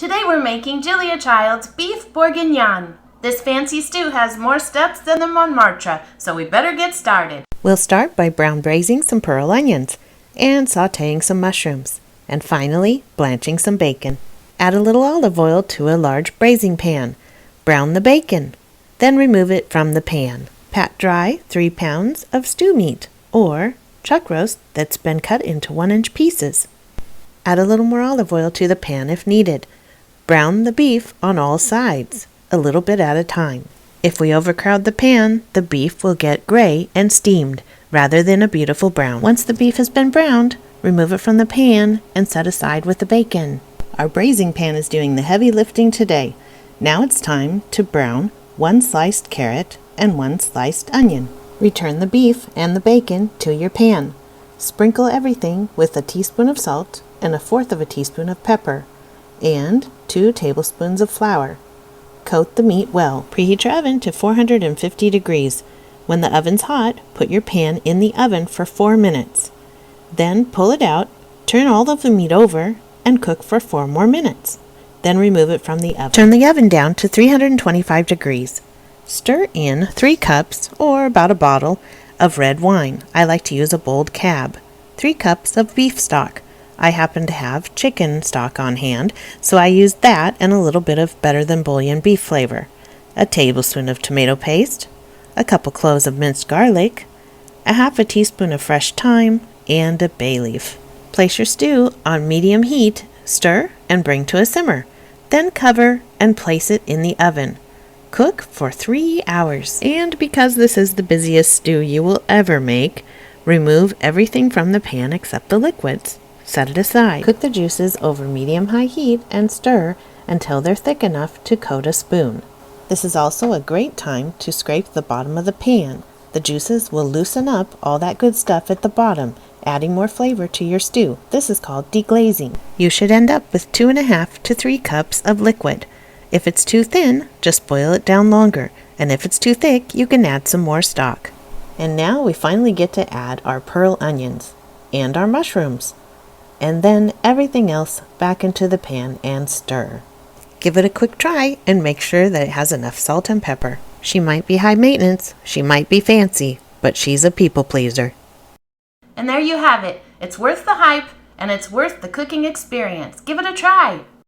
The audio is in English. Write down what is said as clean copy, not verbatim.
Today we're making Julia Child's beef bourguignon. This fancy stew has more steps than the Montmartre, so we better get started. We'll start by brown braising some pearl onions and sautéing some mushrooms, and finally blanching some bacon. Add a little olive oil to a large braising pan. Brown the bacon, then remove it from the pan. Pat dry 3 pounds of stew meat or chuck roast that's been cut into 1-inch pieces. Add a little more olive oil to the pan if needed. Brown the beef on all sides, a little bit at a time. If we overcrowd the pan, the beef will get gray and steamed rather than a beautiful brown. Once the beef has been browned, remove it from the pan and set aside with the bacon. Our braising pan is doing the heavy lifting today. Now it's time to brown 1 sliced carrot and 1 sliced onion. Return the beef and the bacon to your pan. Sprinkle everything with a teaspoon of salt and 1/4 teaspoon of pepper and 2 tablespoons of flour. Coat the meat well. Preheat your oven to 450 degrees. When the oven's hot, put your pan in the oven for 4 minutes. Then pull it out, turn all of the meat over, and cook for 4 more minutes. Then remove it from the oven. Turn the oven down to 325 degrees. Stir in 3 cups, or about a bottle, of red wine. I like to use a bold cab. 3 cups of beef stock. I happen to have chicken stock on hand, so I used that and a little bit of better than bouillon beef flavor. A tablespoon of tomato paste, a couple cloves of minced garlic, a 1/2 teaspoon of fresh thyme, and a bay leaf. Place your stew on medium heat, stir, and bring to a simmer. Then cover and place it in the oven. Cook for 3 hours. And because this is the busiest stew you will ever make, remove everything from the pan except the liquids. Set it aside. Cook the juices over medium-high heat and stir until they're thick enough to coat a spoon. This is also a great time to scrape the bottom of the pan. The juices will loosen up all that good stuff at the bottom, adding more flavor to your stew. This is called deglazing. You should end up with 2.5 to 3 cups of liquid. If it's too thin, just boil it down longer, and if it's too thick, you can add some more stock. And now we finally get to add our pearl onions and our mushrooms, and then everything else back into the pan and stir. Give it a quick try and make sure that it has enough salt and pepper. She might be high maintenance, she might be fancy, but she's a people pleaser. And there you have it. It's worth the hype, and it's worth the cooking experience. Give it a try.